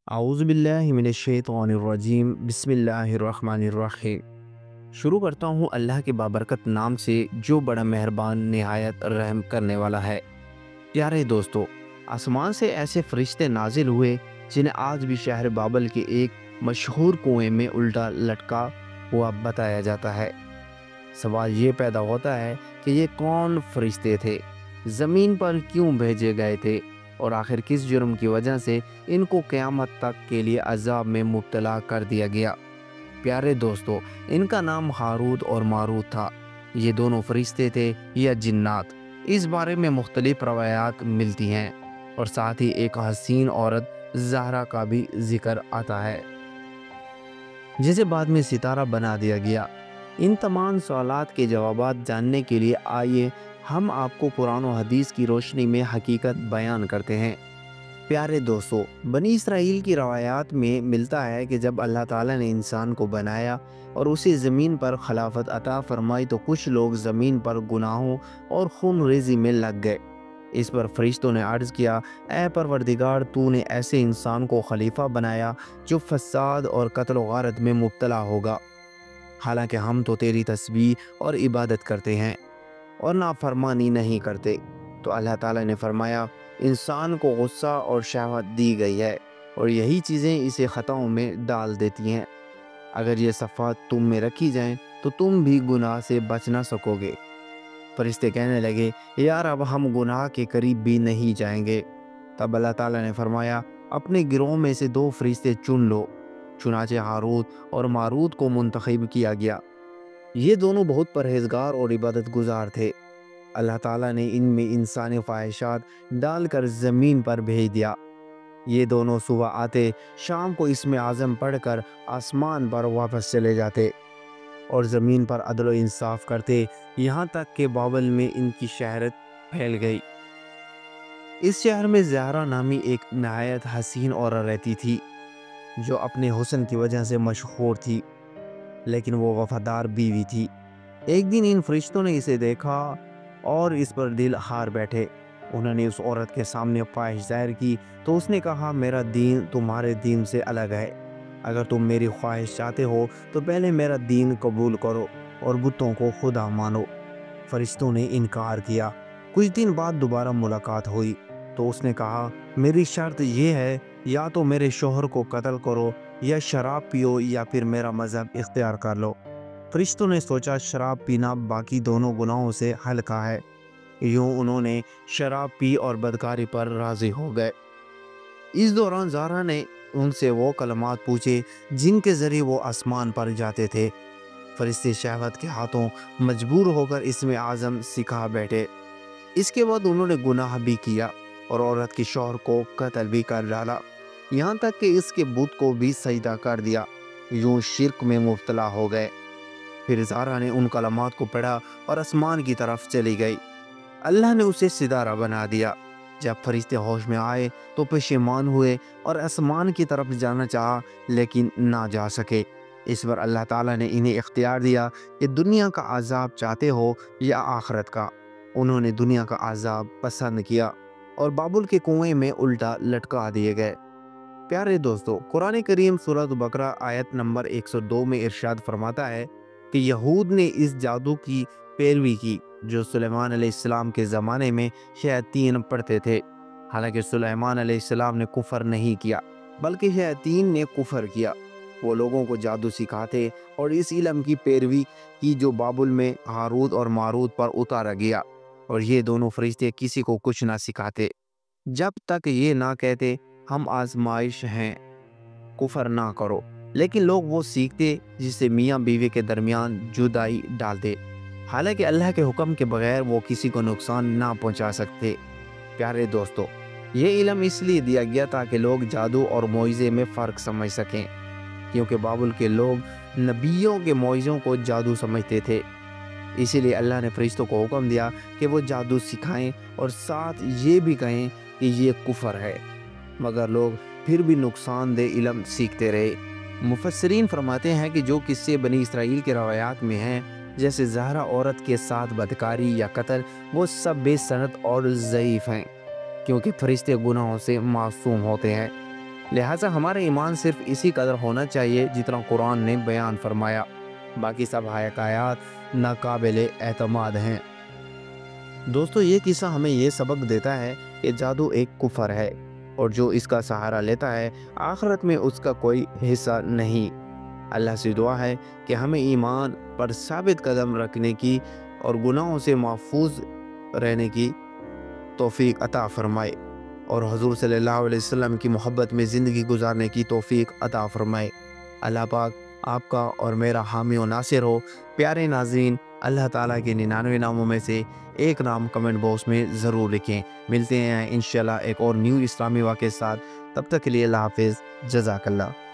اعوذ باللہ من الشیطان الرجیم بسم اللہ الرحمن الرحیم۔ شروع کرتا ہوں اللہ کے بابرکت نام سے جو بڑا مہربان نہایت رحم کرنے والا ہے۔ پیارے دوستو، آسمان سے ایسے فرشتے نازل ہوئے جنہیں آج بھی شہر بابل کے ایک مشہور کنویں میں الٹا لٹکا ہوا بتایا جاتا ہے۔ سوال یہ پیدا ہوتا ہے کہ یہ کون فرشتے تھے، زمین پر کیوں بھیجے گئے تھے، اور آخر کس جرم کی وجہ سے ان کو قیامت تک کے لیے عذاب میں مبتلا کر دیا گیا۔ پیارے دوستو، ان کا نام ہاروت اور ماروت تھا۔ یہ دونوں فرشتے تھے یا جنات، اس بارے میں مختلف روایات ملتی ہیں، اور ساتھ ہی ایک حسین عورت زہرا کا بھی ذکر آتا ہے جسے بعد میں ستارہ بنا دیا گیا۔ ان تمام سوالات کے جوابات جاننے کے لیے آئیے ہم آپ کو قرآن و حدیث کی روشنی میں حقیقت بیان کرتے ہیں۔ پیارے دوستو، بنی اسرائیل کی روایات میں ملتا ہے کہ جب اللہ تعالیٰ نے انسان کو بنایا اور اسے زمین پر خلافت عطا فرمائی تو کچھ لوگ زمین پر گناہوں اور خون ریزی میں لگ گئے۔ اس پر فرشتوں نے عرض کیا، اے پروردگار، تو نے ایسے انسان کو خلیفہ بنایا جو فساد اور قتل و غارت میں مبتلا ہوگا، حالانکہ ہم تو تیری تسبیح اور عبادت کرتے ہیں اور نافرمانی نہیں کرتے۔ تو اللہ تعالیٰ نے فرمایا، انسان کو غصہ اور شہوت دی گئی ہے اور یہی چیزیں اسے خطاؤں میں ڈال دیتی ہیں۔ اگر یہ صفات تم میں رکھی جائیں تو تم بھی گناہ سے بچ نہ سکو گے۔ فرشتے کہنے لگے، یار اب ہم گناہ کے قریب بھی نہیں جائیں گے۔ تب اللہ تعالیٰ نے فرمایا، اپنے گروہ میں سے 2 فرشتے چن لو۔ چنانچہ ہاروت اور ماروت کو منتخب کیا گیا۔ یہ دونوں بہت پرہیزگار اور عبادت گزار تھے۔ اللہ تعالیٰ نے ان میں انسانی خواہشات ڈال کر زمین پر بھیج دیا۔ یہ دونوں صبح آتے، شام کو اسم اعظم پڑھ کر آسمان پر واپس چلے جاتے اور زمین پر عدل و انصاف کرتے، یہاں تک کہ بابل میں ان کی شہرت پھیل گئی۔ اس شہر میں زہرا نامی ایک نہایت حسین عورت رہتی تھی جو اپنے حسن کی وجہ سے مشہور تھی، لیکن وہ وفادار بیوی تھی۔ ایک دن ان فرشتوں نے اسے دیکھا اور اس پر دل ہار بیٹھے۔ انہوں نے اس عورت کے سامنے خواہش ظاہر کی تو اس نے کہا، میرا دین تمہارے دین سے الگ ہے۔ اگر تم میری خواہش چاہتے ہو تو پہلے میرا دین قبول کرو اور بتوں کو خدا مانو۔ فرشتوں نے انکار کیا۔ کچھ دن بعد دوبارہ ملاقات ہوئی تو اس نے کہا، میری شرط یہ ہے، یا تو میرے شوہر کو قتل کرو یا شراب پیو یا پھر میرا مذہب اختیار کر لو۔ فرشتوں نے سوچا شراب پینا باقی دونوں گناہوں سے ہلکا ہے۔ یوں انہوں نے شراب پی اور بدکاری پر راضی ہو گئے۔ اس دوران زہرا نے ان سے وہ کلمات پوچھے جن کے ذریعے وہ آسمان پر جاتے تھے۔ فرشتے شہوت کے ہاتھوں مجبور ہو کر اسم اعظم سکھا بیٹھے۔ اس کے بعد انہوں نے گناہ بھی کیا اور عورت کے شوہر کو قتل بھی کر ڈالا، یہاں تک کہ اس کے بت کو بھی سجدہ کر دیا۔ یوں شرک میں مبتلا ہو گئے۔ پھر زہرا نے ان کلمات کو پڑھا اور آسمان کی طرف چلی گئی۔ اللہ نے اسے ستارہ بنا دیا۔ جب فرشتے ہوش میں آئے تو پشیمان ہوئے اور آسمان کی طرف جانا چاہا لیکن نہ جا سکے۔ اس پر اللہ تعالیٰ نے انہیں اختیار دیا کہ دنیا کا عذاب چاہتے ہو یا آخرت کا۔ انہوں نے دنیا کا عذاب پسند کیا اور بابل کے کنویں میں الٹا لٹکا دیے گئے۔ پیارے دوستو، قرآن کریم سورۃ بقرہ آیت نمبر 102 میں ارشاد فرماتا ہے کہ یہود نے اس جادو کی پیروی کی جو سلیمان علیہ السلام کے زمانے میں شیاطین پڑھتے تھے۔ حالانکہ سلیمان علیہ السلام نے کفر نہیں کیا بلکہ شیاطین نے کفر کیا۔ وہ لوگوں کو جادو سکھاتے اور اس علم کی پیروی کی جو بابل میں ہاروت اور ماروت پر اتارا گیا، اور یہ دونوں فرشتے کسی کو کچھ نہ سکھاتے جب تک یہ نہ کہتے ہم آزمائش ہیں، کفر نہ کرو، لیکن لوگ وہ سیکھتے جس سے میاں بیوی کے درمیان جدائی ڈالتے، حالانکہ اللہ کے حکم کے بغیر وہ کسی کو نقصان نہ پہنچا سکتے۔ پیارے دوستو، یہ علم اس لیے دیا گیا تاکہ لوگ جادو اور معجزے میں فرق سمجھ سکیں، کیونکہ بابل کے لوگ نبیوں کے معجزوں کو جادو سمجھتے تھے۔ اسی لیے اللہ نے فرشتوں کو حکم دیا کہ وہ جادو سکھائیں اور ساتھ یہ بھی کہیں کہ یہ کفر ہے، مگر لوگ پھر بھی نقصان دہ علم سیکھتے رہے۔ مفسرین فرماتے ہیں کہ جو قصے بنی اسرائیل کے روایات میں ہیں، جیسے زہرا عورت کے ساتھ بدکاری یا قتل، وہ سب بے سند اور ضعیف ہیں، کیونکہ فرشتے گناہوں سے معصوم ہوتے ہیں لہٰذا ہمارا ایمان صرف اسی قدر ہونا چاہیے جتنا قرآن نے بیان فرمایا، باقی سب حکایات ناقابل اعتماد ہیں۔ دوستو، یہ قصہ ہمیں یہ سبق دیتا ہے کہ جادو ایک کفر ہے، اور جو اس کا سہارا لیتا ہے آخرت میں اس کا کوئی حصہ نہیں۔ اللہ سے دعا ہے کہ ہمیں ایمان پر ثابت قدم رکھنے کی اور گناہوں سے محفوظ رہنے کی توفیق عطا فرمائے، اور حضور صلی اللہ علیہ وسلم کی محبت میں زندگی گزارنے کی توفیق عطا فرمائے۔ اللہ پاک آپ کا اور میرا حامی و ناصر ہو۔ پیارے ناظرین، اللہ تعالیٰ کے 99 ناموں میں سے ایک نام کمنٹ باکس میں ضرور لکھیں۔ ملتے ہیں انشاءاللہ ایک اور نیو اسلامی واقعے کے ساتھ، تب تک کے لیے اللہ حافظ، جزاک اللہ۔